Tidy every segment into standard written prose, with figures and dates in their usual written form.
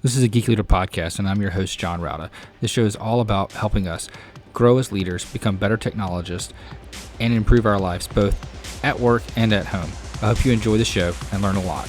This is a Geek Leader podcast, and I'm your host, John Rauda. This show is all about helping us grow as leaders, become better technologists, and improve our lives both at work and at home. I hope you enjoy the show and learn a lot.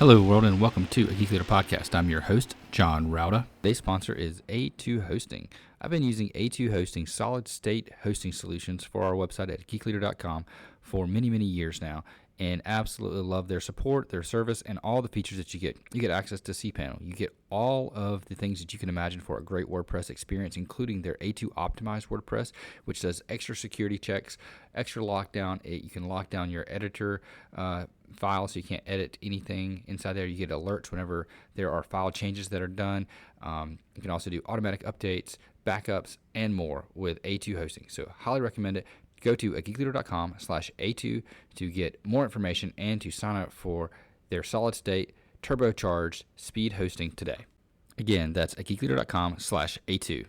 Hello, world, and welcome to a Geek Leader podcast. I'm your host, John Rauda. Today's sponsor is A2 Hosting. I've been using A2 Hosting solid-state hosting solutions for our website at geekleader.com for many, many years now, and absolutely love their support, their service, and all the features that you get. You get access to cPanel. You get all of the things that you can imagine for a great WordPress experience, including their A2 optimized WordPress, which does extra security checks, extra lockdown. You can lock down your editor file so you can't edit anything inside there. You get alerts whenever there are file changes that are done. You can also do automatic updates, backups, and more with A2 Hosting. So highly recommend it. Go to geekleader.com/A2 to get more information and to sign up for their solid-state, turbocharged speed hosting today. Again, that's at geekleader.com/A2.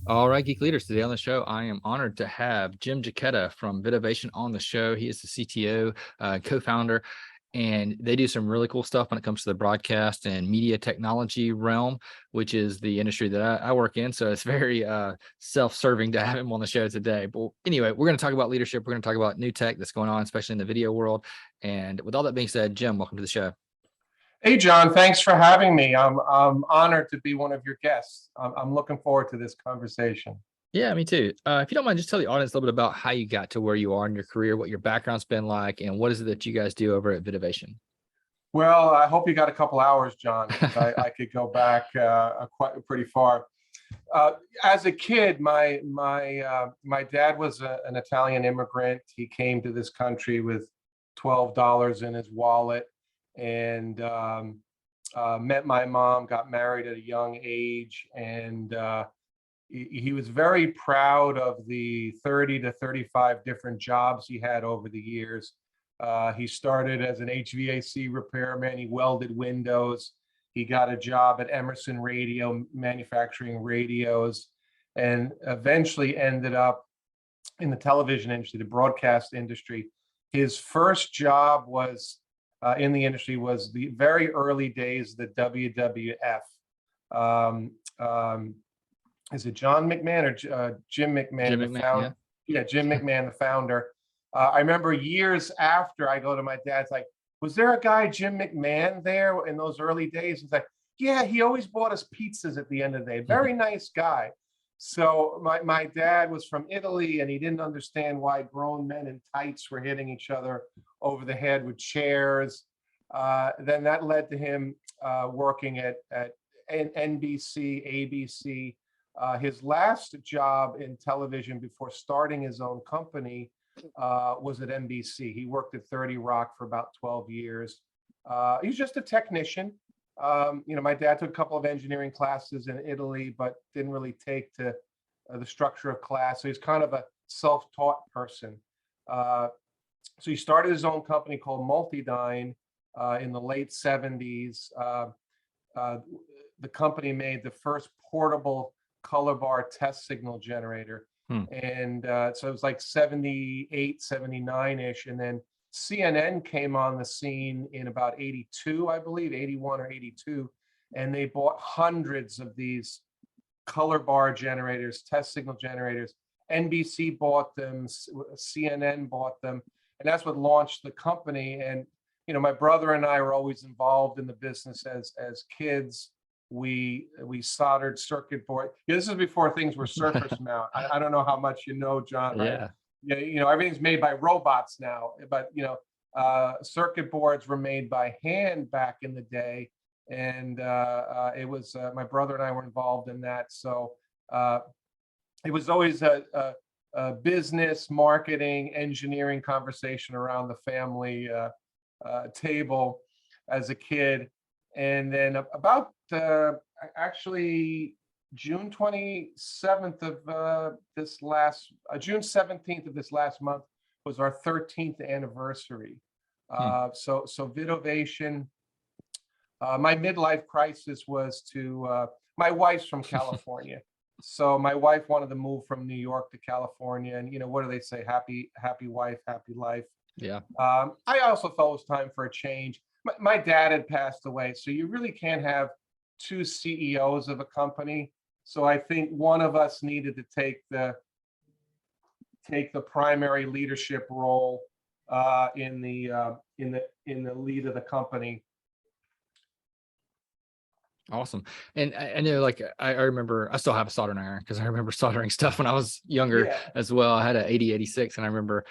All right, Geek Leaders, today on the show, I am honored to have Jim Jachetta from VidOvation on the show. He is the CTO, co-founder, and they do some really cool stuff when it comes to the broadcast and media technology realm, which is the industry that I work in. So it's very self-serving to have him on the show today. But anyway, we're going to talk about leadership. We're going to talk about new tech that's going on, especially in the video world. And with all that being said, Jim, welcome to the show. Hey, John, thanks for having me. I'm honored to be one of your guests. I'm looking forward to this conversation. Yeah, me too. If you don't mind, just tell the audience a little bit about how you got to where you are in your career, what your background's been like, and what is it that you guys do over at VidOvation? Well, I hope you got a couple hours, John. I could go back quite pretty far. As a kid, my dad was an Italian immigrant. He came to this country with $12 in his wallet and met my mom, got married at a young age, and he was very proud of the 30 to 35 different jobs he had over the years. He started as an HVAC repairman. He welded windows. He got a job at Emerson Radio, manufacturing radios, and eventually ended up in the television industry, the broadcast industry. His first job was in the industry was the very early days of the WWF. Is it John McMahon or Jim McMahon? Jim McMahon, yeah, Jim McMahon, the founder. I remember years after I go to my dad's like, was there a guy, Jim McMahon, there in those early days? He's like, yeah, he always bought us pizzas at the end of the day. Very nice guy. So my dad was from Italy, and he didn't understand why grown men in tights were hitting each other over the head with chairs. Then that led to him working at NBC, ABC. His last job in television before starting his own company was at NBC. He worked at 30 Rock for about 12 years. He was just a technician. My dad took a couple of engineering classes in Italy, but didn't really take to the structure of class. So he's kind of a self-taught person. So he started his own company called Multidyne in the late 70s. The company made the first portable color bar test signal generator. And so it was like 78, 79-ish. And then CNN came on the scene in about 82, I believe, 81 or 82. And they bought hundreds of these color bar generators, test signal generators. NBC bought them, CNN bought them. And that's what launched the company. And, my brother and I were always involved in the business as kids. We soldered circuit board. This is before things were surface mount. I don't know how much you know, John. Right? Yeah. Everything's made by robots now, but circuit boards were made by hand back in the day, and it was my brother and I were involved in that. So it was always a business, marketing, engineering conversation around the family table as a kid. And then about actually June 27th of June 17th of this last month was our 13th anniversary. So VidOvation, my midlife crisis was to, my wife's from California. So my wife wanted to move from New York to California, and what do they say? Happy wife, happy life. Yeah. I also felt it was time for a change. My dad had passed away, so you really can't have two CEOs of a company. So I think one of us needed to take the primary leadership role in the lead of the company. Awesome. And I know, like, I remember I still have a soldering iron because I remember soldering stuff when I was younger Yeah, as well. I had a 8086 and I remember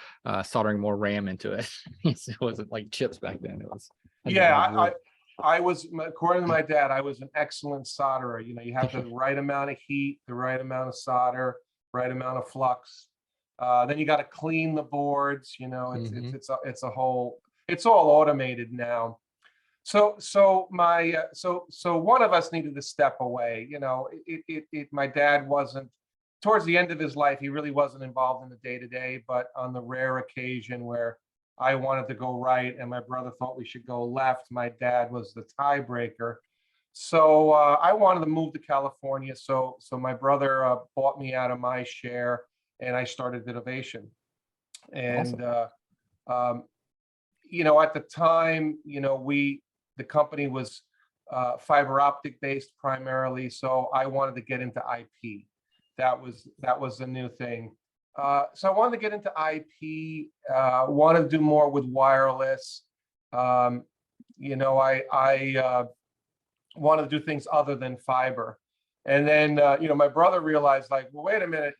soldering more RAM into it. It wasn't like chips back then. It was had to yeah. have wood. I was, according to my dad, I was an excellent solderer. You have the right amount of heat, the right amount of solder, right amount of flux. Then you got to clean the boards. Mhm. It's a whole. It's all automated now. So one of us needed to step away. My dad wasn't, towards the end of his life, he really wasn't involved in the day to day, but on the rare occasion where I wanted to go right and my brother thought we should go left, my dad was the tiebreaker. So I wanted to move to California. So my brother bought me out of my share, and I started VidOvation. And Awesome. um, at the time, the company was fiber optic based primarily, so I wanted to get into IP. That was a new thing. So I wanted to get into IP. Wanted to do more with wireless. I wanted to do things other than fiber. And then my brother realized, like, well, wait a minute,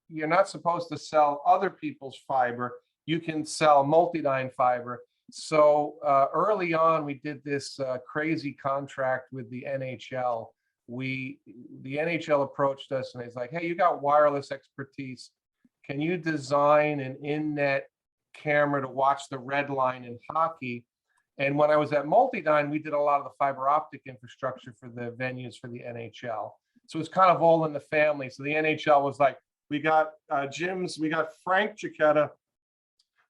you're not supposed to sell other people's fiber. You can sell multi-dyne fiber. So early on, we did this crazy contract with the NHL. The NHL approached us and he's like, "Hey, you got wireless expertise. Can you design an in-net camera to watch the red line in hockey?" And when I was at Multidyne, we did a lot of the fiber optic infrastructure for the venues for the NHL. So it's kind of all in the family. So the NHL was like, we got we got Frank Jachetta,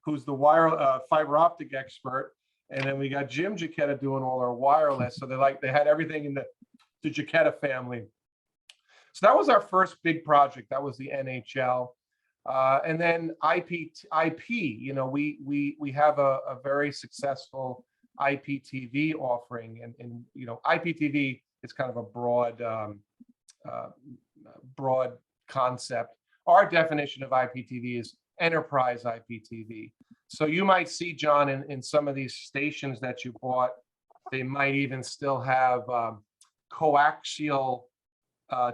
who's the fiber optic expert, and then we got Jim Jachetta doing all our wireless. So they had everything in the Jachetta family. So that was our first big project. That was the NHL. And then IP. We have a very successful IPTV offering, and IPTV is kind of a broad concept. Our definition of IPTV is enterprise IPTV. So you might see, John, in some of these stations that you bought, they might even still have coaxial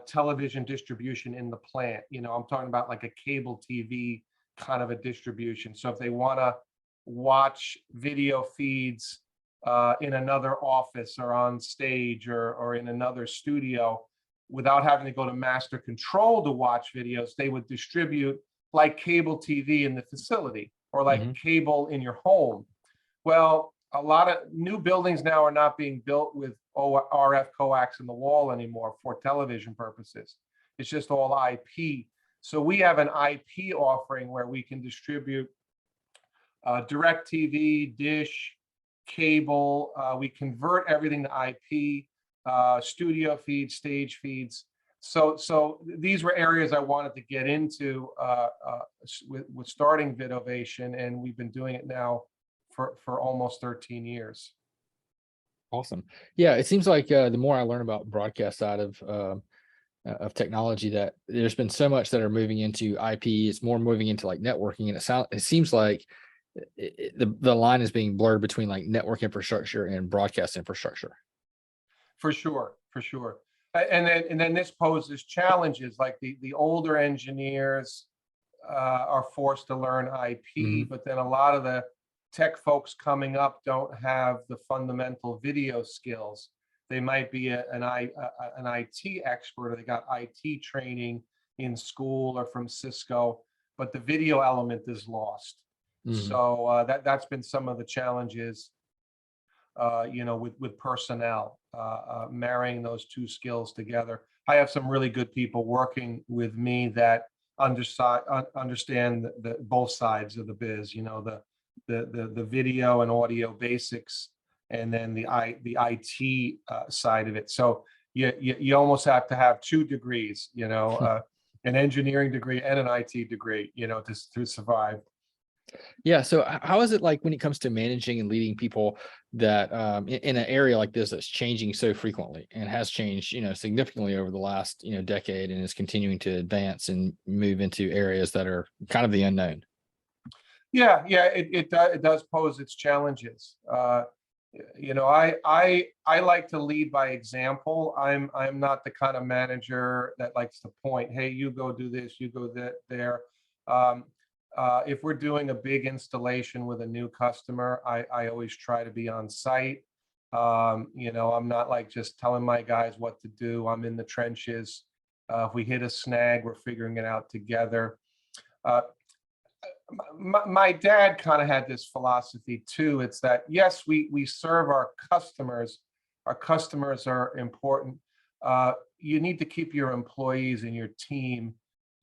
television distribution in the plant. I'm talking about like a cable TV kind of a distribution. So if they want to watch video feeds in another office or on stage or in another studio without having to go to master control to watch videos, they would distribute like cable TV in the facility or like Mhm. cable in your home. Well, a lot of new buildings now are not being built with RF coax in the wall anymore for television purposes. It's just all IP. So we have an IP offering where we can distribute direct TV, dish, cable. We convert everything to IP, studio feeds, stage feeds. So these were areas I wanted to get into with starting VidOvation, and we've been doing it now for almost 13 years. Awesome. Yeah, it seems like the more I learn about broadcast side of technology, that there's been so much that are moving into IP. It's more moving into like networking, and it seems like the line is being blurred between like network infrastructure and broadcast infrastructure. For sure, for sure. And then this poses challenges, like the older engineers are forced to learn IP, Mhm. but then a lot of the tech folks coming up don't have the fundamental video skills. They might be an IT expert, or they got IT training in school or from Cisco, but the video element is lost. Mhm. So that's been some of the challenges, with personnel, marrying those two skills together. I have some really good people working with me that understand both sides of the biz. The video and audio basics, and then the IT side of it. So you almost have to have 2 degrees, an engineering degree and an IT degree, to survive. Yeah. So how is it like when it comes to managing and leading people that in an area like this that's changing so frequently and has changed, significantly over the last, decade, and is continuing to advance and move into areas that are kind of the unknown? Yeah, it does pose its challenges. I like to lead by example. I'm not the kind of manager that likes to point, hey, you go do this, you go there. If we're doing a big installation with a new customer, I always try to be on site. I'm not like just telling my guys what to do. I'm in the trenches. If we hit a snag, we're figuring it out together. My dad kind of had this philosophy too. It's that, yes, we serve our customers. Our customers are important. You need to keep your employees and your team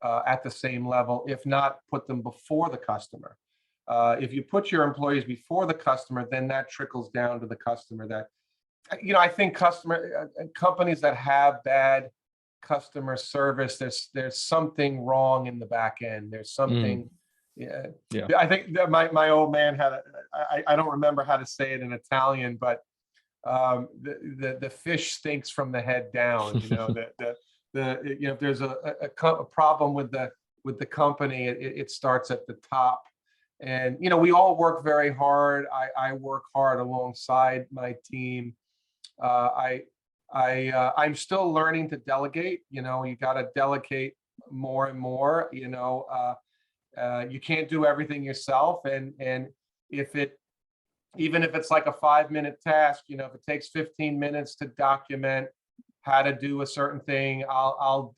at the same level, if not put them before the customer. If you put your employees before the customer, then that trickles down to the customer. That, I think companies that have bad customer service, there's something wrong in the back end. There's something. Yeah. I think that my old man had I don't remember how to say it in Italian, but the fish stinks from the head down. If there's a problem with the company, it starts at the top. And we all work very hard. I work hard alongside my team. I'm still learning to delegate. You got to delegate more and more. You can't do everything yourself, and even if it's like a 5-minute task, if it takes 15 minutes to document how to do a certain thing, I'll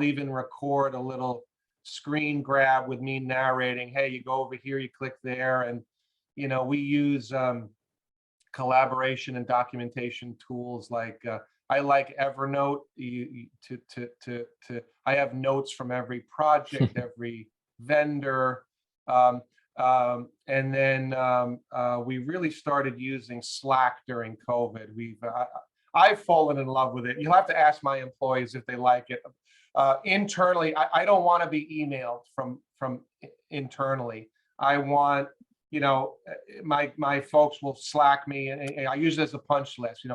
even record a little screen grab with me narrating. Hey, you go over here, you click there, and we use collaboration and documentation tools like. I like Evernote. I have notes from every project, every vendor, and then we really started using Slack during COVID. I've fallen in love with it. You'll have to ask my employees if they like it. Internally, I don't want to be emailed from internally. I want, my folks will Slack me, and I use it as a punch list.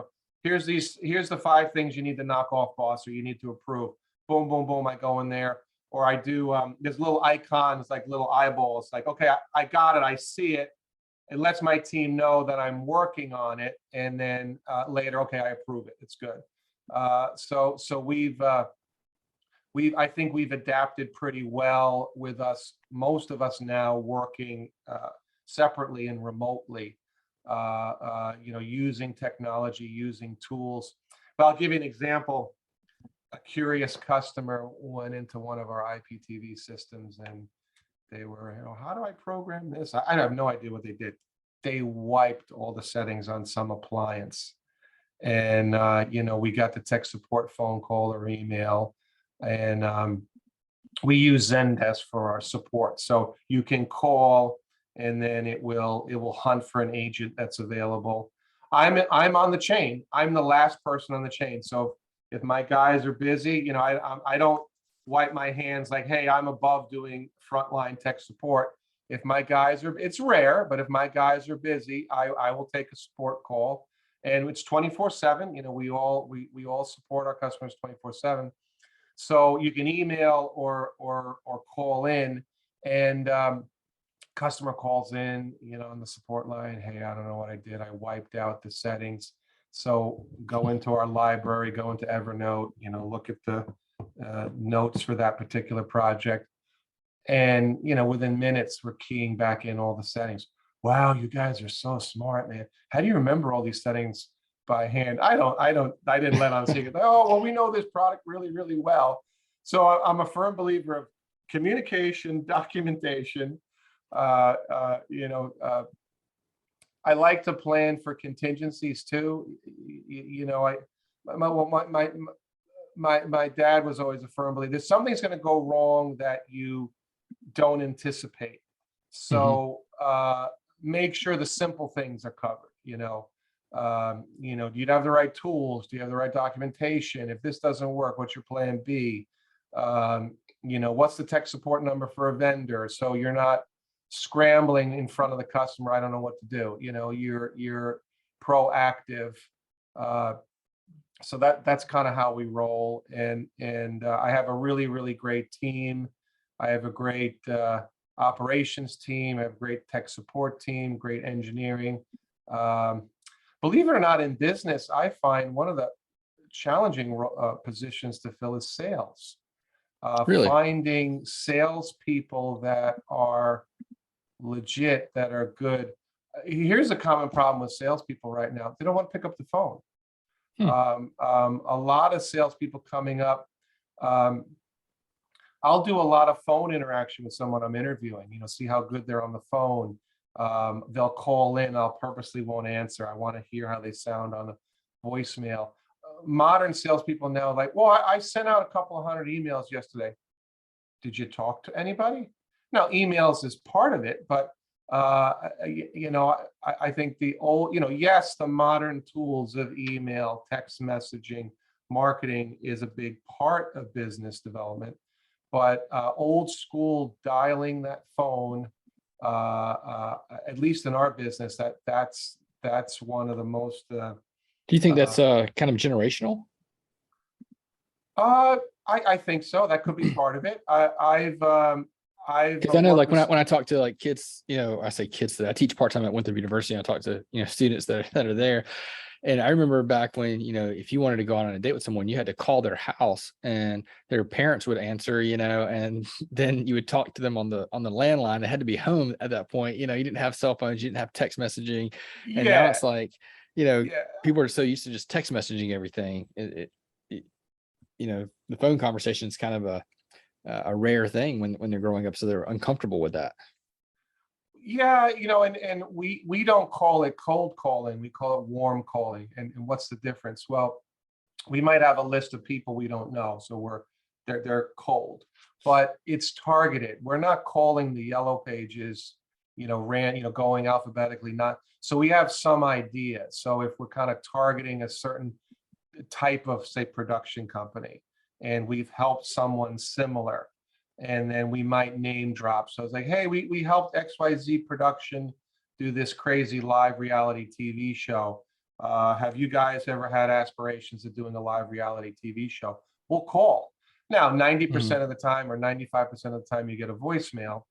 Here's the 5 things you need to knock off, boss, or you need to approve. Boom, boom, boom. I go in there. Or I do, there's little icons, like little eyeballs, like, okay, I got it, I see it. It lets my team know that I'm working on it. And then later, okay, I approve it, it's good. So I think we've adapted pretty well with most of us now working separately and remotely, using technology, using tools. But I'll give you an example. A curious customer went into one of our IPTV systems, and they were, how do I program this? I have no idea what they did. They wiped all the settings on some appliance, and we got the tech support phone call or email, and we use Zendesk for our support. So you can call, and then it will hunt for an agent that's available. I'm on the chain. I'm the last person on the chain. So if my guys are busy, I don't wipe my hands like, hey, I'm above doing frontline tech support. If my guys are, it's rare, but if my guys are busy, I will take a support call, and it's 24/7. We all support our customers 24/7. So you can email or call in, and customer calls in, on the support line. Hey, I don't know what I did. I wiped out the settings. So go into our library, go into Evernote, look at the notes for that particular project. And, within minutes, we're keying back in all the settings. Wow, you guys are so smart, man. How do you remember all these settings by hand? I didn't let on seeing it. Oh, well, we know this product really, really well. So I'm a firm believer of communication, documentation. I like to plan for contingencies too. My dad was always a firm believer. There's something's going to go wrong that you don't anticipate. So make sure the simple things are covered. Do you have the right tools? Do you have the right documentation? If this doesn't work, what's your plan B? What's the tech support number for a vendor? So you're not scrambling in front of the customer. I don't know what to do. You're proactive. So that's kind of how we roll. And I have a really, really great team. I have a great operations team. I have a great tech support team, great engineering. Believe it or not, in business, I find one of the challenging positions to fill is sales. Really? Finding salespeople that are legit, that are good. Here's a common problem with salespeople right now. They don't want to pick up the phone. A lot of salespeople coming up. I'll do a lot of phone interaction with someone I'm interviewing, see how good they're on the phone. They'll call in. I'll purposely won't answer. I want to hear how they sound on a voicemail. Modern salespeople now like, well, I sent out a couple of hundred emails yesterday. Did you talk to anybody? Now, emails is part of it, but I think the old, yes, the modern tools of email, text messaging, marketing is a big part of business development, but old school dialing that phone, at least in our business, that's one of the most. Do you think that's kind of generational? I think so. That could be part of it. Because I know, like when I talk to like kids, I say kids that I teach part time at Winthrop University. And I talk to students that are there, and I remember back when if you wanted to go on a date with someone, you had to call their house, and their parents would answer, and then you would talk to them on the landline. They had to be home at that point. You didn't have cell phones, you didn't have text messaging, and now it's like people are so used to just text messaging everything. The phone conversation is kind of a rare thing when they're growing up, so they're uncomfortable with that. Yeah, and we don't call it cold calling, we call it warm calling. And what's the difference? Well, we might have a list of people we don't know, so they're cold, but it's targeted. We're not calling the yellow pages, going alphabetically, not. So we have some idea. So if we're kind of targeting a certain type of, say, production company, and we've helped someone similar, and then we might name drop. So it's like, hey, we helped XYZ production do this crazy live reality TV show. Have you guys ever had aspirations of doing a live reality TV show? We'll call. Now, 90% of the time or 95% of the time you get a voicemail,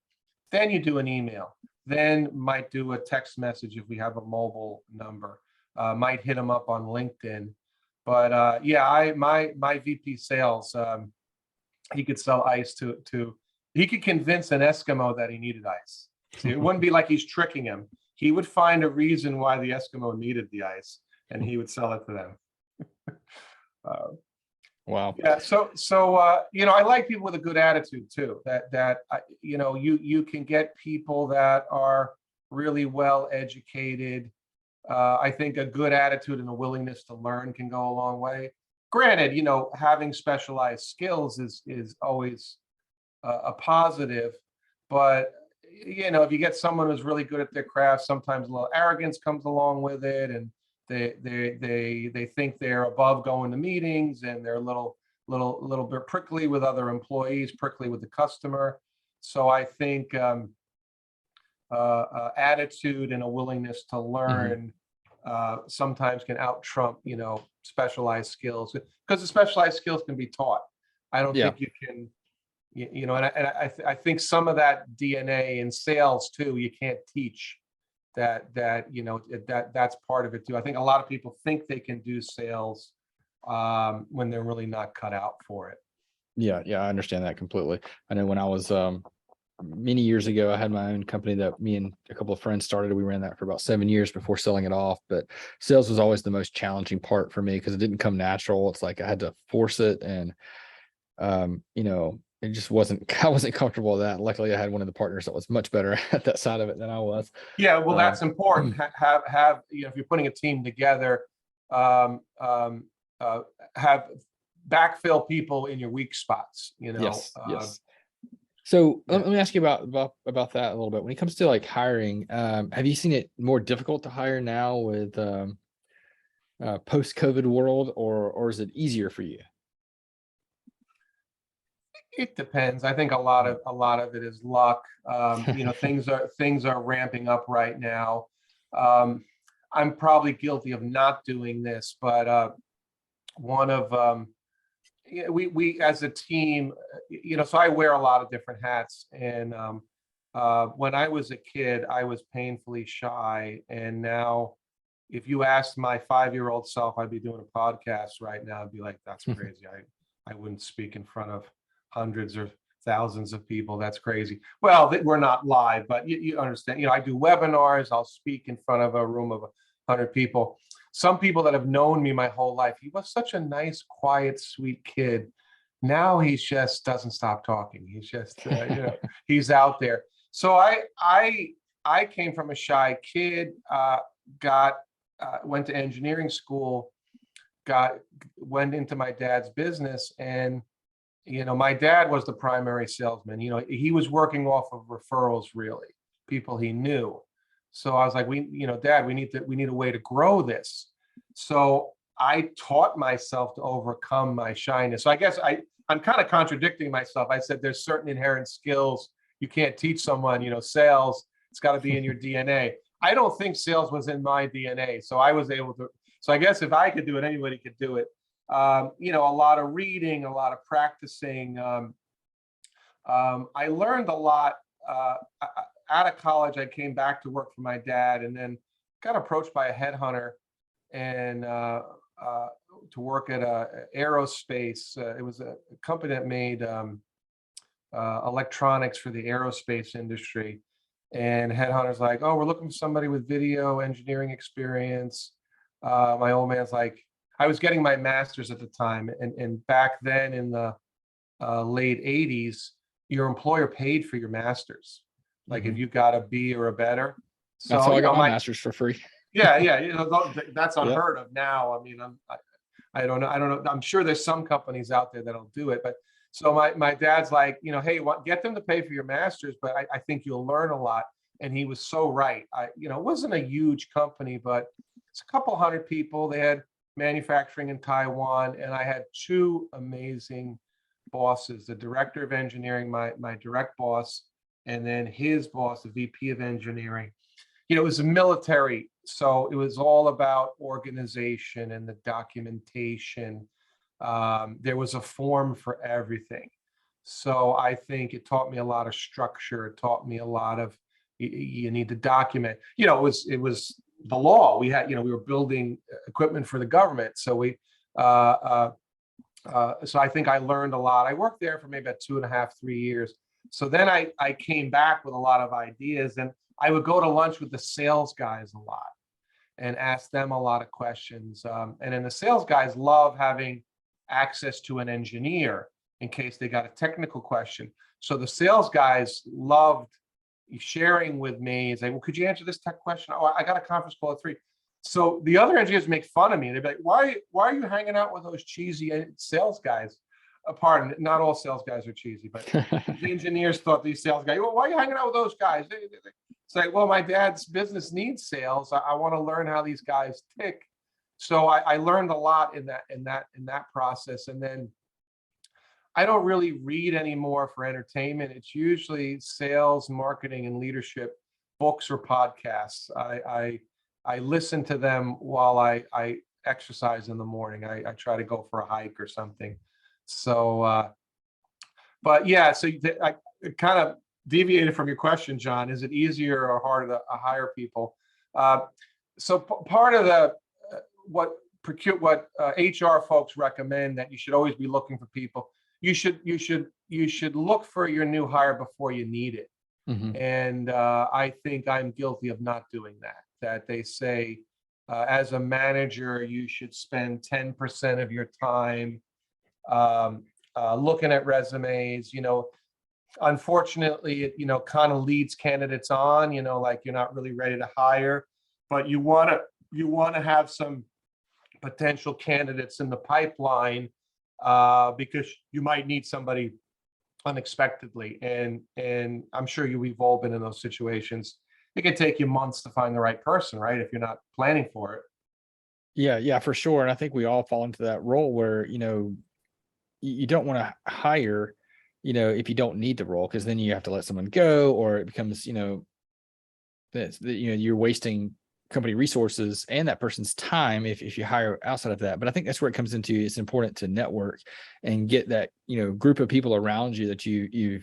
then you do an email, then might do a text message if we have a mobile number, might hit them up on LinkedIn. But my VP sales, he could sell ice he could convince an Eskimo that he needed ice. So it wouldn't be like he's tricking him. He would find a reason why the Eskimo needed the ice, and he would sell it to them. Wow. Yeah. So I like people with a good attitude too. That you can get people that are really well educated. I think a good attitude and a willingness to learn can go a long way. Granted, having specialized skills is always a positive, but if you get someone who's really good at their craft, sometimes a little arrogance comes along with it, and they think they're above going to meetings, and they're a little bit prickly with other employees, prickly with the customer. So I think attitude and a willingness to learn sometimes can out trump specialized skills, because the specialized skills can be taught. I don't think you can, and I think some of that DNA in sales too, you can't teach that's part of it too. I think a lot of people think they can do sales when they're really not cut out for it. Yeah, I understand that completely. I know when I was many years ago, I had my own company that me and a couple of friends started. We ran that for about 7 years before selling it off. But sales was always the most challenging part for me because it didn't come natural. It's like I had to force it, and it just wasn't. I wasn't comfortable with that. Luckily, I had one of the partners that was much better at that side of it than I was. Yeah, well, that's important. Have if you're putting a team together, have backfill people in your weak spots. Yes. So let me ask you about that a little bit. When it comes to like hiring, have you seen it more difficult to hire now with post-COVID world, or is it easier for you? It depends. I think a lot of it is luck. Things are ramping up right now. I'm probably guilty of not doing this, but one of yeah, we as a team, so I wear a lot of different hats. And when I was a kid, I was painfully shy, and now, if you asked my 5-year-old self, I'd be doing a podcast right now. I'd be like, "That's crazy. I wouldn't speak in front of hundreds or thousands of people. That's crazy." Well, we're not live, but you understand. I do webinars. I'll speak in front of a room of 100 people. Some people that have known me my whole life, he was such a nice, quiet, sweet kid. Now he just doesn't stop talking. He's just, he's out there. So I came from a shy kid, went to engineering school, went into my dad's business, and my dad was the primary salesman. He was working off of referrals, really, people he knew. So I was like, Dad, we need a way to grow this. So I taught myself to overcome my shyness. So I guess I'm kind of contradicting myself. I said there's certain inherent skills you can't teach someone. Sales, it's got to be in your DNA. I don't think sales was in my DNA, so I was able to. So I guess if I could do it, anybody could do it. A lot of reading, a lot of practicing. I learned a lot. Out of college, I came back to work for my dad, and then got approached by a headhunter and to work at aerospace. It was a company that made electronics for the aerospace industry. And headhunter's like, "Oh, we're looking for somebody with video engineering experience." My old man's like, I was getting my master's at the time, and back then in the late 80s, your employer paid for your master's. Like if you got a B or a better. So That's how I got my master's for free. Yeah, that's Yeah. unheard of now. I mean, I don't know. I'm sure there's some companies out there that'll do it, but so my dad's like, hey, get them to pay for your master's, but I think you'll learn a lot. And he was so right. It wasn't a huge company, but it's a couple hundred people. They had manufacturing in Taiwan, and I had two amazing bosses: the director of engineering, my direct boss, and then his boss, the VP of engineering. It was a military, so it was all about organization and the documentation. There was a form for everything. So I think it taught me a lot of structure. It taught me a lot of you need to document. It was the law. We had, we were building equipment for the government. So so I think I learned a lot. I worked there for maybe about 2.5, 3 years. So then I came back with a lot of ideas, and I would go to lunch with the sales guys a lot and ask them a lot of questions. And then the sales guys love having access to an engineer in case they got a technical question. So the sales guys loved sharing with me and say, "Well, could you answer this tech question? Oh, I got a conference call at 3." So the other engineers make fun of me. They'd be like, why are you hanging out with those cheesy sales guys? Pardon, not all sales guys are cheesy, but the engineers thought these sales guys, "Well, why are you hanging out with those guys?" It's like, well, my dad's business needs sales. I want to learn how these guys tick. So I learned a lot in that process. And then I don't really read anymore for entertainment. It's usually sales, marketing, and leadership books or podcasts. I listen to them while I exercise in the morning. I try to go for a hike or something. So, but yeah, so I kind of deviated from your question, John. Is it easier or harder to hire people? So part of what HR folks recommend, that you should always be looking for people. You should look for your new hire before you need it. Mm-hmm. And I think I'm guilty of not doing that. That they say, as a manager, you should spend 10% of your time looking at resumes. Unfortunately, it kind of leads candidates on. Like you're not really ready to hire, but you want to have some potential candidates in the pipeline because you might need somebody unexpectedly. And I'm sure we've all been in those situations. It can take you months to find the right person, right? If you're not planning for it. Yeah, for sure. And I think we all fall into that role where, you don't want to hire, if you don't need the role, because then you have to let someone go, or it becomes, you're wasting company resources and that person's time if you hire outside of that. But I think that's where it comes into, it's important to network and get that, group of people around you that you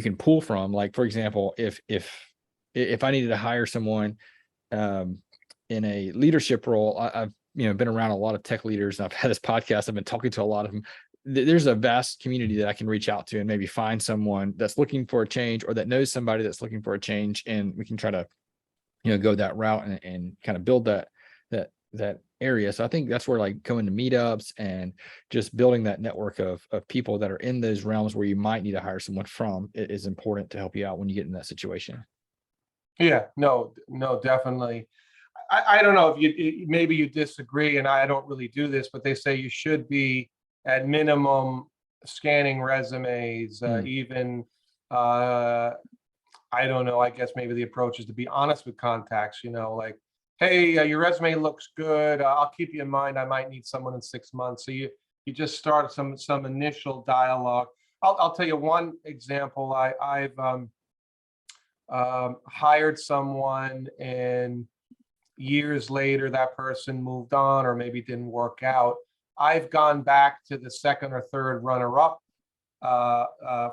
can pull from. Like, for example, if I needed to hire someone in a leadership role, I've been around a lot of tech leaders, and I've had this podcast. I've been talking to a lot of them. There's a vast community that I can reach out to and maybe find someone that's looking for a change, or that knows somebody that's looking for a change, and we can try to go that route and kind of build that area. So I think that's where, like, going to meetups and just building that network of people that are in those realms where you might need to hire someone from is important to help you out when you get in that situation. Yeah, no, definitely. I don't know if maybe you disagree, and I don't really do this, but they say you should be at minimum scanning resumes, even I don't know. I guess maybe the approach is to be honest with contacts, like, hey, your resume looks good. I'll keep you in mind. I might need someone in 6 months. So you just start some initial dialogue. I'll tell you one example. I've hired someone, and years later that person moved on, or maybe didn't work out. I've gone back to the second or third runner-up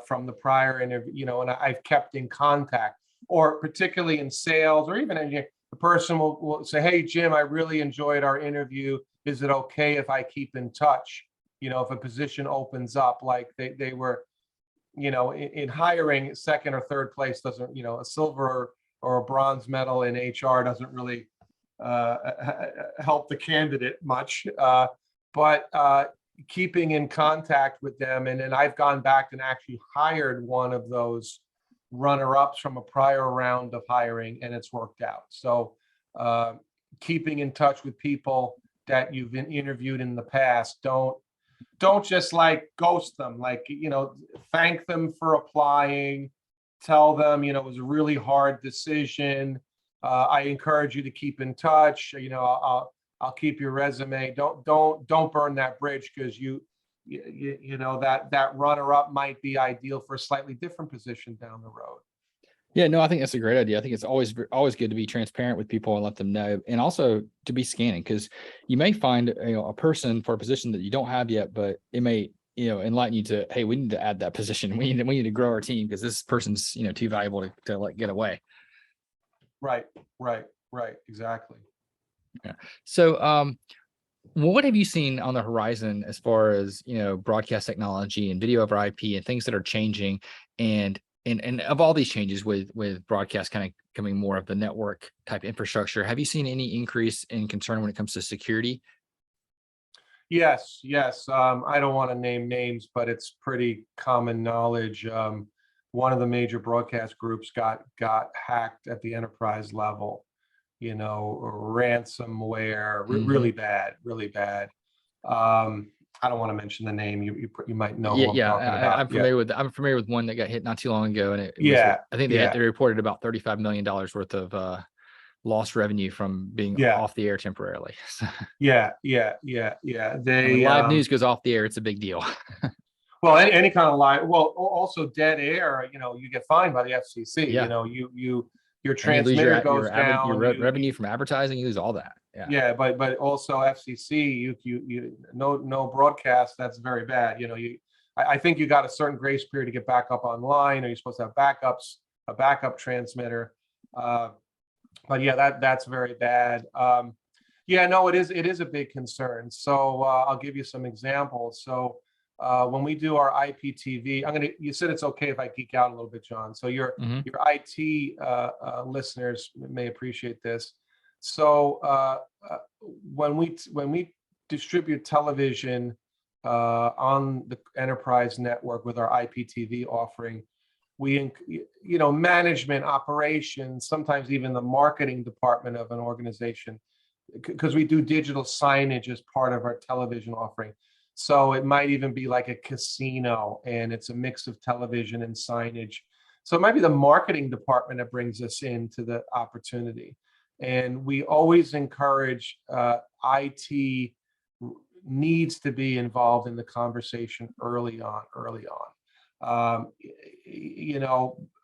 from the prior interview, and I've kept in contact. Or particularly in sales, or even engineering, the person will say, "Hey, Jim, I really enjoyed our interview. Is it okay if I keep in touch? If a position opens up." Like they were, in hiring, second or third place doesn't, a silver or a bronze medal in HR doesn't really help the candidate much. But keeping in contact with them, and then I've gone back and actually hired one of those runner-ups from a prior round of hiring, and it's worked out. So keeping in touch with people that you've been interviewed in the past, don't just like ghost them. Like, thank them for applying, tell them, it was a really hard decision. I encourage you to keep in touch. I'll keep your resume. Don't burn that bridge, because that runner-up might be ideal for a slightly different position down the road. Yeah, no, I think that's a great idea. I think it's always good to be transparent with people and let them know, and also to be scanning, because you may find a person for a position that you don't have yet, but it may enlighten you to, hey, we need to add that position. We need to grow our team because this person's too valuable to let get away. Right, exactly. Yeah. So, what have you seen on the horizon as far as broadcast technology and video over IP and things that are changing, and of all these changes with broadcast kind of becoming more of the network type infrastructure, have you seen any increase in concern when it comes to security? Yes. I don't want to name names, but it's pretty common knowledge. One of the major broadcast groups got hacked at the enterprise level. Ransomware, really bad. I don't want to mention the name. You might know who I'm talking about. I'm familiar with one that got hit not too long ago, and it was, I think they reported about $35 million worth of lost revenue from being off the air temporarily. Yeah. When live news goes off the air, it's a big deal. Well, any kind of live. Well, also dead air. You get fined by the FCC. Yeah. Your transmitter goes down. Your revenue from advertising, you lose all that. Yeah, but also FCC, no broadcast. That's very bad. I think you got a certain grace period to get back up online, or you're supposed to have backups, a backup transmitter. But yeah, that's very bad. Yeah, no, it is a big concern. So I'll give you some examples. So when we do our IPTV, you said it's okay if I geek out a little bit, John. So your IT listeners may appreciate this. So when we distribute television on the enterprise network with our IPTV offering, we, management, operations, sometimes even the marketing department of an organization, because we do digital signage as part of our television offering. So it might even be like a casino, and it's a mix of television and signage. So it might be the marketing department that brings us into the opportunity. And we always encourage IT needs to be involved in the conversation early on.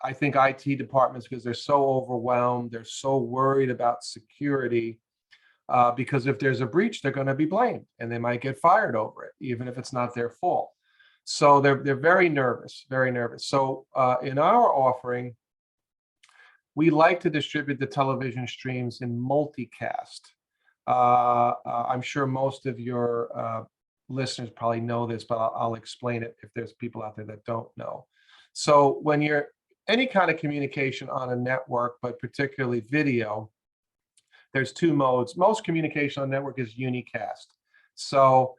I think IT departments, because they're so overwhelmed, they're so worried about security, because if there's a breach, they're going to be blamed and they might get fired over it, even if it's not their fault. So they're very nervous, very nervous. So in our offering, we like to distribute the television streams in multicast. I'm sure most of your listeners probably know this, but I'll explain it if there's people out there that don't know. So when you're any kind of communication on a network, but particularly video, there's two modes. Most communication on network is unicast. So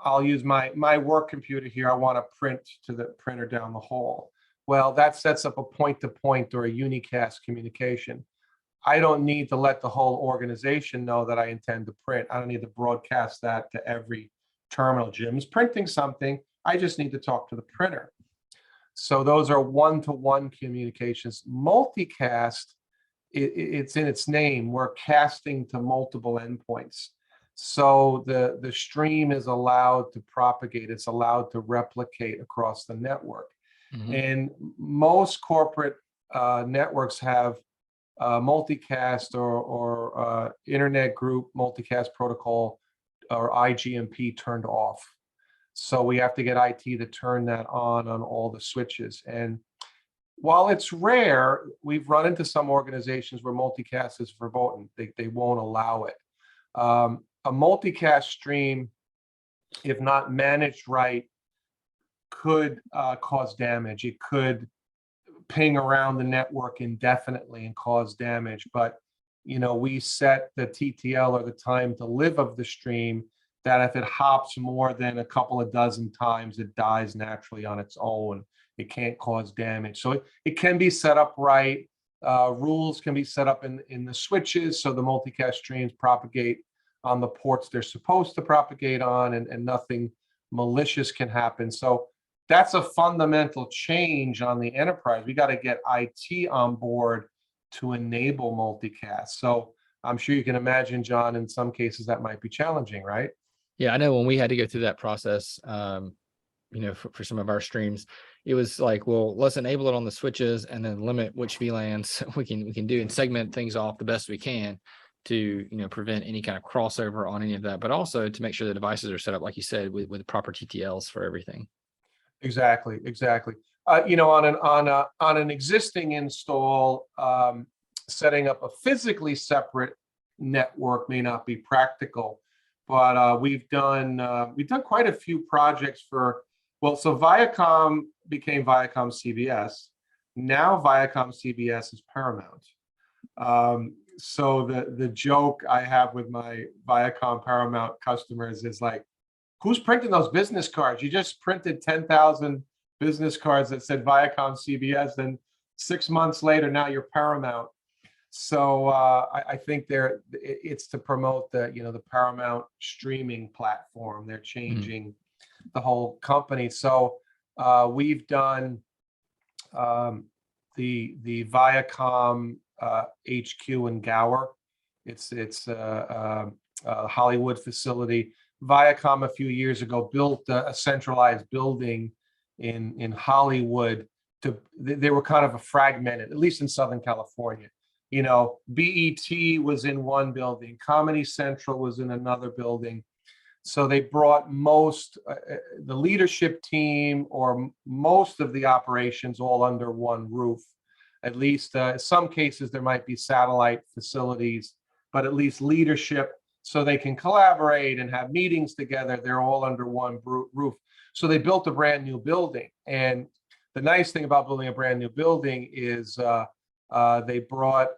I'll use my work computer here. I want to print to the printer down the hall. Well, that sets up a point-to-point or a unicast communication. I don't need to let the whole organization know that I intend to print. I don't need to broadcast that to every terminal. Jim's printing something. I just need to talk to the printer. So those are one-to-one communications. Multicast, it's in its name. We're casting to multiple endpoints. So the stream is allowed to propagate. It's allowed to replicate across the network. Mm-hmm. And most corporate networks have multicast or internet group multicast protocol or IGMP turned off. So we have to get IT to turn that on all the switches. And while it's rare, we've run into some organizations where multicast is verboten. They won't allow it. A multicast stream, if not managed right, could cause damage. It could ping around the network indefinitely and cause damage. But, we set the TTL, or the time to live of the stream, that if it hops more than a couple of dozen times, it dies naturally on its own. It can't cause damage. So it can be set up right. Rules can be set up in the switches so the multicast streams propagate on the ports they're supposed to propagate on, and nothing malicious can happen. So that's a fundamental change on the enterprise. We got to get IT on board to enable multicast. So I'm sure you can imagine, John, in some cases that might be challenging, right? Yeah, I know when we had to go through that process, for some of our streams, it was like, well, let's enable it on the switches and then limit which VLANs we can do and segment things off the best we can to prevent any kind of crossover on any of that, but also to make sure the devices are set up, like you said, with proper TTLs for everything. Exactly. On an existing install, setting up a physically separate network may not be practical, but we've done quite a few projects for. Well, so Viacom became Viacom CBS. Now Viacom CBS is Paramount. So the joke I have with my Viacom Paramount customers is like, who's printing those business cards? You just printed 10,000 business cards that said Viacom CBS, then 6 months later, now you're Paramount. So I think it's to promote the Paramount streaming platform. They're changing the whole company. So we've done the Viacom HQ in Gower. It's a Hollywood facility. Viacom a few years ago built a centralized building in Hollywood. They were kind of a fragmented, at least in Southern California. BET was in one building, Comedy Central was in another building. So they brought the leadership team or most of the operations all under one roof. At least in some cases there might be satellite facilities, but at least leadership, so they can collaborate and have meetings together. They're all under one roof. So they built a brand new building. And the nice thing about building a brand new building is they brought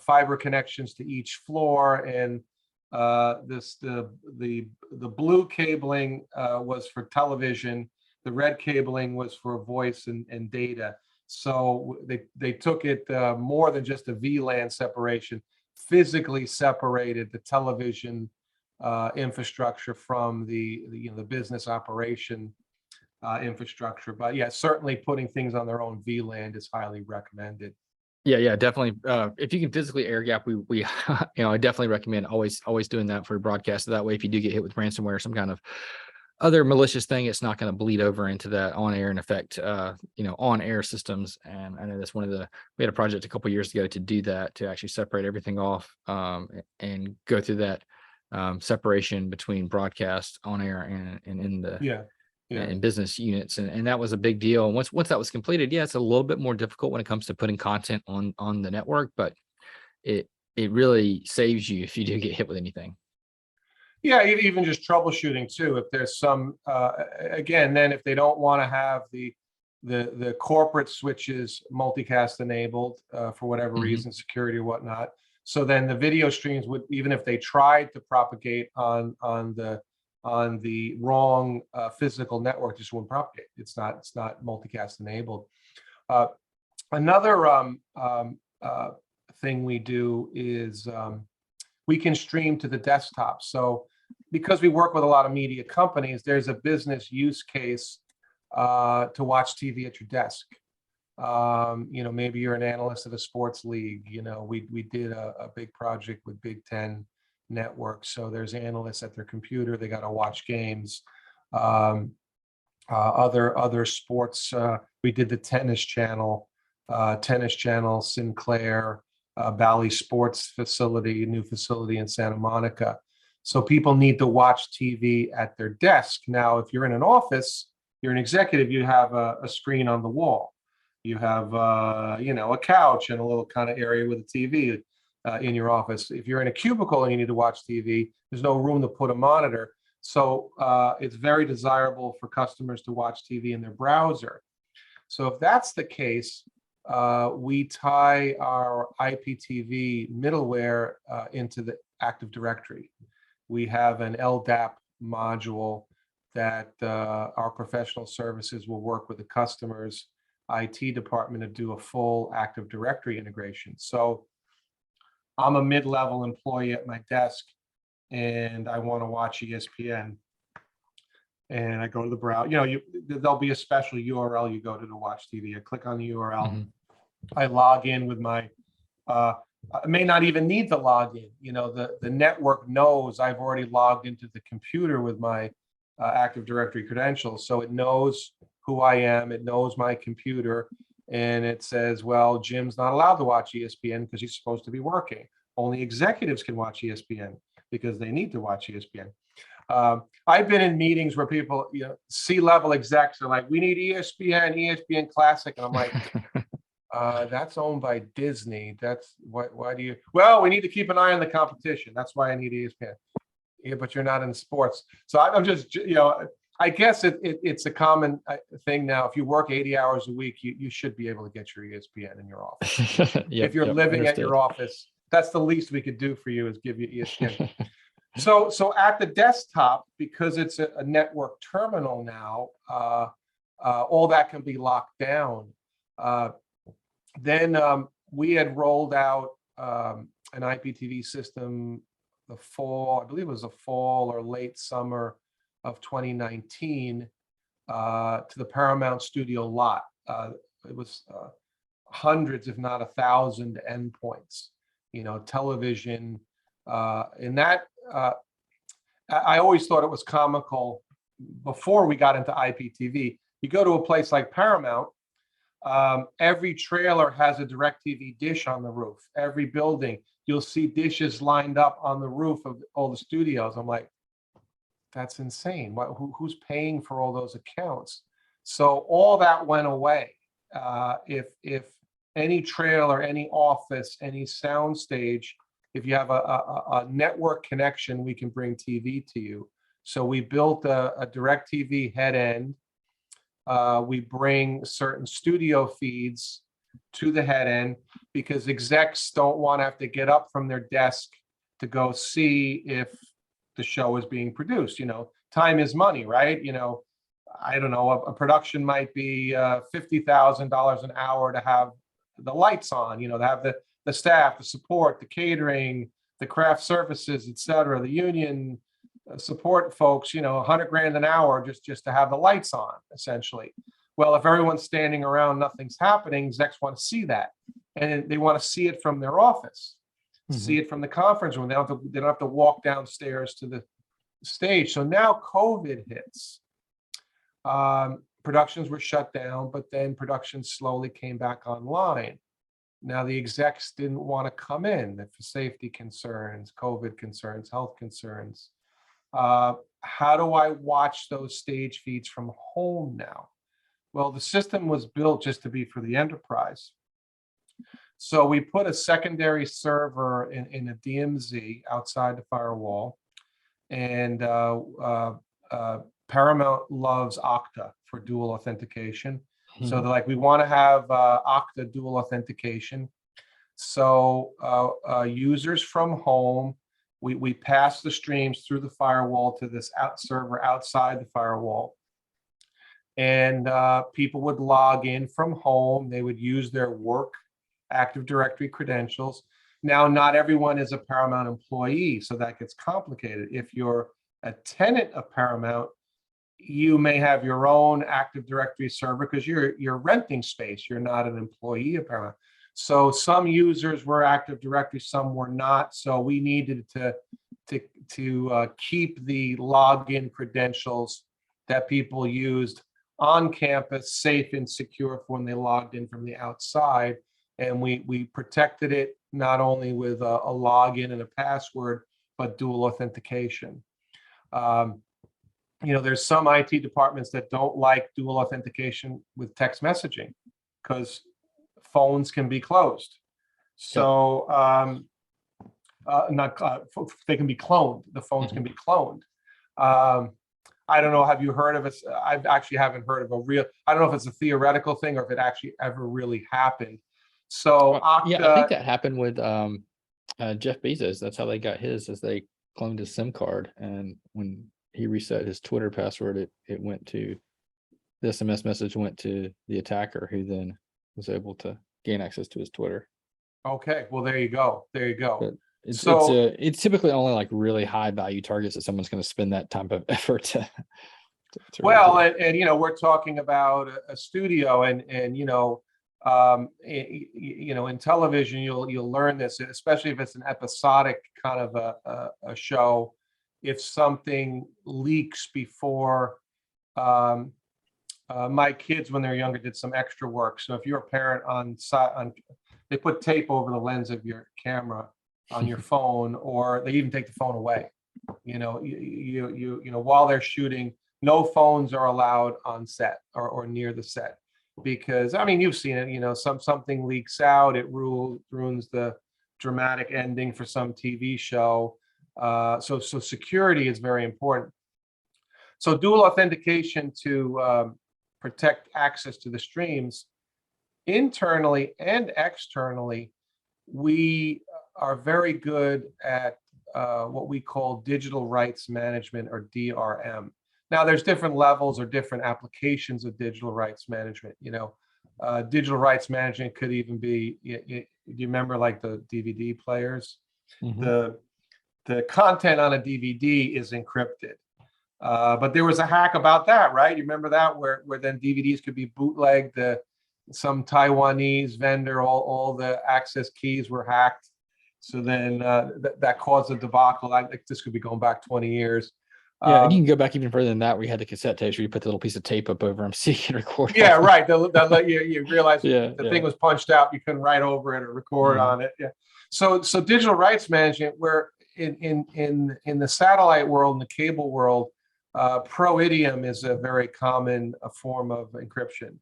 fiber connections to each floor, and the blue cabling was for television, the red cabling was for voice and data. So they took it more than just a VLAN separation, physically separated the television infrastructure from the business operation infrastructure. But yeah, certainly putting things on their own VLAN is highly recommended. Yeah, definitely. If you can physically air gap, we I definitely recommend always doing that for a broadcast. So that way, if you do get hit with ransomware or some kind of other malicious thing, it's not going to bleed over into that on air and affect on air systems. And I know that's we had a project a couple years ago to do that, to actually separate everything off and go through that separation between broadcast, on air, and in the in business units, and that was a big deal. And once that was completed, it's a little bit more difficult when it comes to putting content on the network, but it really saves you if you do get hit with anything. Yeah, even just troubleshooting too. If there's some, again, then if they don't want to have the corporate switches multicast enabled for whatever reason, security or whatnot, so then the video streams would, even if they tried to propagate on the wrong physical network, just won't propagate. It's not multicast enabled. Another thing we do is we can stream to the desktop. So because we work with a lot of media companies, there's a business use case to watch TV at your desk. Maybe you're an analyst at a sports league. We did a big project with Big Ten Network. So there's analysts at their computer. They got to watch games. Other sports. We did the Tennis Channel, Sinclair, Bally Sports facility, new facility in Santa Monica. So people need to watch TV at their desk. Now, if you're in an office, you're an executive, you have a screen on the wall. You have, a couch and a little kind of area with a TV in your office. If you're in a cubicle and you need to watch TV, there's no room to put a monitor. So it's very desirable for customers to watch TV in their browser. So if that's the case, we tie our IPTV middleware into the Active Directory. We have an LDAP module that our professional services will work with the customer's IT department to do a full Active Directory integration. So I'm a mid-level employee at my desk and I want to watch ESPN. And I go to the browser, there'll be a special URL you go to watch TV. I click on the URL. I log in with my, I may not even need to log in. The network knows I've already logged into the computer with my Active Directory credentials. So it knows who I am. It knows my computer. And it says, well, Jim's not allowed to watch ESPN because he's supposed to be working. Only executives can watch ESPN because they need to watch ESPN. I've been in meetings where people, C-level execs are like, we need ESPN Classic. And I'm like, that's owned by Disney. That's why do you, well, we need to keep an eye on the competition. That's why I need ESPN. Yeah, but you're not in sports. So I'm just, I guess it's a common thing now. If you work 80 hours a week, you should be able to get your ESPN in your office. If you're living at your office, that's the least we could do for you is give you ESPN. So at the desktop, because it's a network terminal now, all that can be locked down. Then we had rolled out an IPTV system the fall, I believe it was the fall or late summer of 2019 to the Paramount Studio lot. It was hundreds, if not 1,000 endpoints, television. And that, I always thought it was comical before we got into IPTV. You go to a place like Paramount, every trailer has a DirecTV dish on the roof. Every building, you'll see dishes lined up on the roof of all the studios. I'm like, that's insane. Who's paying for all those accounts? So all that went away. If any trailer, any office, any soundstage, if you have a network connection, we can bring TV to you. So we built a DirecTV head end. We bring certain studio feeds to the head end because execs don't want to have to get up from their desk to go see if the show is being produced. Time is money, right? I don't know, a production might be $50,000 an hour to have the lights on, to have the staff, the support, the catering, the craft services, et cetera, the union support folks, $100,000 an hour just to have the lights on, essentially. Well, if everyone's standing around, nothing's happening, execs want to see that. and they want to see it from their office, see it from the conference room. They don't have to walk downstairs to the stage. So now COVID hits. Productions were shut down, but then production slowly came back online. Now the execs didn't want to come in for safety concerns, COVID concerns, health concerns. How do I watch those stage feeds from home now? Well, the system was built just to be for the enterprise. So we put a secondary server in a DMZ outside the firewall, and Paramount loves Okta for dual authentication. So they're like, we want to have Okta dual authentication. So users from home, we pass the streams through the firewall to this server outside the firewall. And people would log in from home. They would use their work Active Directory credentials. Now, not everyone is a Paramount employee, so that gets complicated. If you're a tenant of Paramount, you may have your own Active Directory server because you're renting space. You're not an employee of Paramount. So some users were Active Directory, some were not. So we needed to keep the login credentials that people used on campus safe and secure for when they logged in from the outside. And we protected it not only with a login and a password, but dual authentication. There's some IT departments that don't like dual authentication with text messaging because phones can be closed. So they can be cloned. The phones can be cloned. I don't know. Have you heard of it? I actually haven't heard of I don't know if it's a theoretical thing or if it actually ever really happened. So Okta, I think that happened with Jeff Bezos. That's how they got his, is they cloned his SIM card, and when he reset his Twitter password, it went to the SMS message went to the attacker, who then was able to gain access to his Twitter. Okay, well there you go. But it's typically only like really high value targets that someone's going to spend that type of effort to well, and we're talking about a studio, and in television, you'll learn this, especially if it's an episodic kind of a show. If something leaks before, my kids when they're younger did some extra work. So if you're a parent they put tape over the lens of your camera on your phone, or they even take the phone away. While they're shooting, no phones are allowed on set or near the set. Because you've seen it, something leaks out, it ruins the dramatic ending for some TV show. So security is very important. So dual authentication to protect access to the streams internally and externally. We are very good at what we call digital rights management, or DRM. Now, there's different levels or different applications of digital rights management. Digital rights management could even be, do you remember like the DVD players? The content on a DVD is encrypted. But there was a hack about that, right? You remember that, where then DVDs could be bootlegged. Some Taiwanese vendor, all the access keys were hacked. So then that caused a debacle. This could be going back 20 years. Yeah, and you can go back even further than that. We had the cassette tapes where you put the little piece of tape up over them so you can record. Yeah, right. That let you realize the thing was punched out. You couldn't write over it or record on it. Yeah. So digital rights management, where in the satellite world, in the cable world, pro-idiom is a very common form of encryption.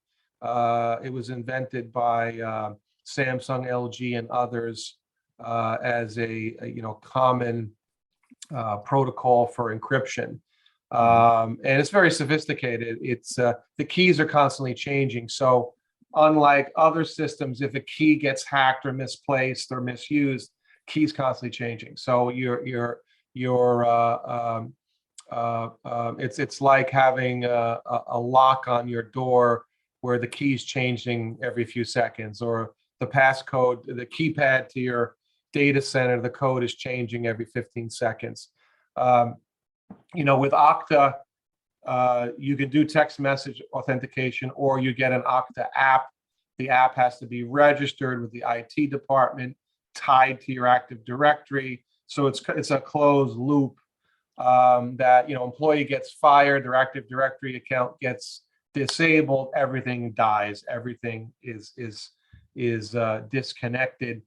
It was invented by Samsung, LG, and others as a common protocol for encryption, and it's very sophisticated. It's the keys are constantly changing. So unlike other systems, if a key gets hacked or misplaced or misused, keys constantly changing. So it's like having a lock on your door where the key's changing every few seconds, or the passcode, the keypad to your data center, the code is changing every 15 seconds. With Okta, you can do text message authentication, or you get an Okta app The app has to be registered with the IT department, tied to your Active Directory. So it's a closed loop, that, employee gets fired, their Active Directory account gets disabled, everything dies, everything is disconnected.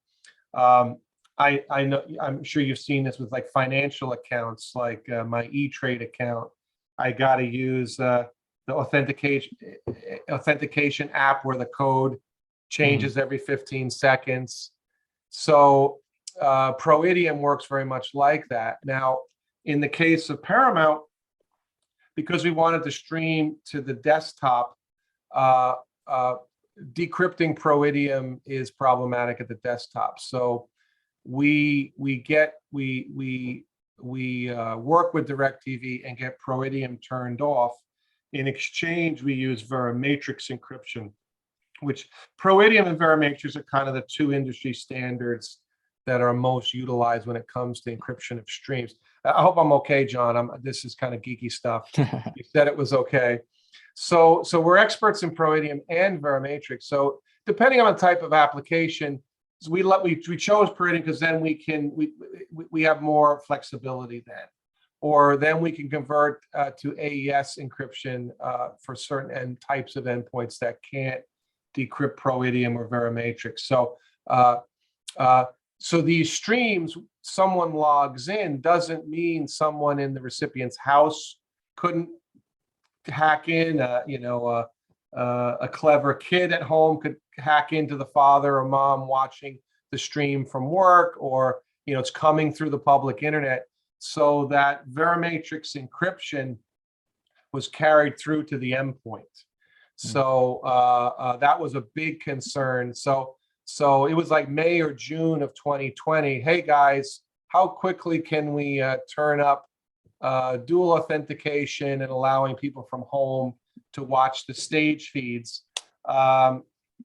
I know, I'm sure you've seen this with like financial accounts, like my E-Trade account. I got to use the authentication app where the code changes every 15 seconds. So Proidium works very much like that. Now, in the case of Paramount, because we wanted to stream to the desktop, decrypting Proidium is problematic at the desktop. So we work with DirecTV and get Proidium turned off. In exchange, we use Verimatrix encryption, which Proidium and Verimatrix are kind of the two industry standards that are most utilized when it comes to encryption of streams. I hope I'm okay, John. This is kind of geeky stuff. You said it was okay. So we're experts in Proidium and Verimatrix. So depending on the type of application, we chose Proidium because then we have more flexibility then, or then we can convert to AES encryption for certain types of endpoints that can't decrypt Proidium or Verimatrix. So these streams, someone logs in doesn't mean someone in the recipient's house couldn't hack in. A clever kid at home could hack into the father or mom watching the stream from work, or it's coming through the public internet. So that Verimatrix encryption was carried through to the endpoint. So that was a big concern. So it was like May or June of 2020. Hey guys, how quickly can we turn up dual authentication and allowing people from home to watch the stage feeds?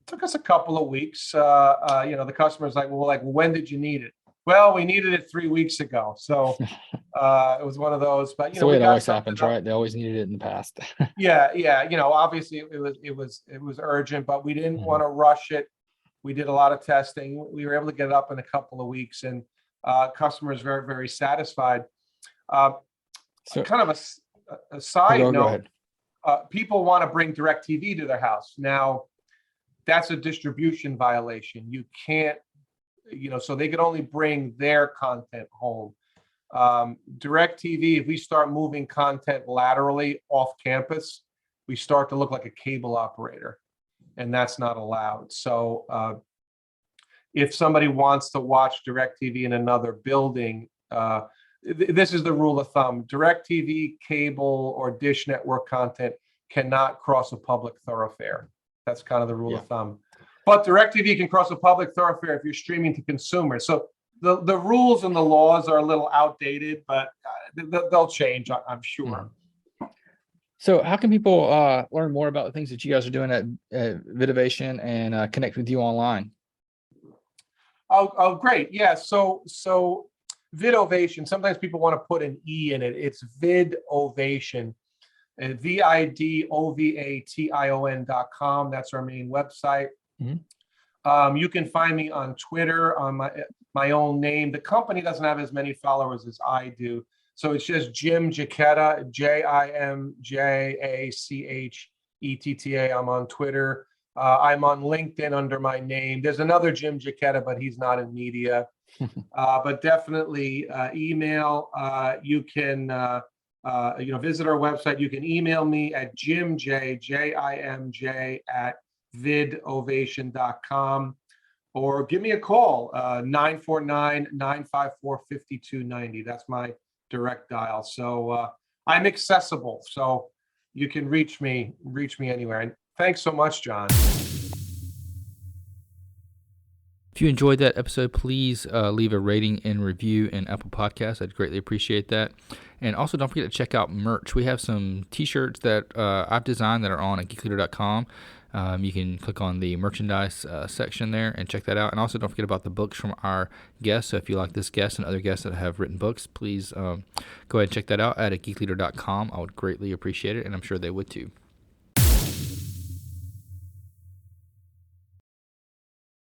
Took us a couple of weeks. The customer's like, well, when did you need it? Well, we needed it 3 weeks ago. So it was one of those. But the way it always happens, right? They always needed it in the past. Yeah. Obviously it was urgent, but we didn't want to rush it. We did a lot of testing. We were able to get it up in a couple of weeks, and customers very, very satisfied. So kind of a side note, people want to bring DirecTV to their house. Now, that's a distribution violation. You can't, so they could only bring their content home. DirecTV, if we start moving content laterally off campus, we start to look like a cable operator, and that's not allowed. So if somebody wants to watch DirecTV in another building, this is the rule of thumb: DirecTV, cable, or dish network content cannot cross a public thoroughfare. That's kind of the rule of thumb. But DirecTV can cross a public thoroughfare if you're streaming to consumers. So the rules and the laws are a little outdated, but they'll change, I'm sure. So how can people learn more about the things that you guys are doing at VidOvation and connect with you online? Oh, great. Yeah. So VidOvation, sometimes people want to put an E in it. It's VidOvation. VidOvation.com. That's our main website. You can find me on Twitter on my own name. The company doesn't have as many followers as I do, so it's just Jim Jachetta, JimJachetta. I'm on Twitter. I'm on LinkedIn under my name. There's another Jim Jachetta, but he's not in media. But definitely email. You can visit our website. You can email me at jimj@vidovation.com, or give me a call, 949-954-5290. That's my direct dial. So I'm accessible, so you can reach me anywhere. And thanks so much, John. If you enjoyed that episode, please leave a rating and review in Apple Podcasts. I'd greatly appreciate that. And also, don't forget to check out merch. We have some T-shirts that I've designed that are on at geekleader.com. You can click on the merchandise section there and check that out. And also, don't forget about the books from our guests. So if you like this guest and other guests that have written books, please go ahead and check that out at geekleader.com. I would greatly appreciate it, and I'm sure they would too.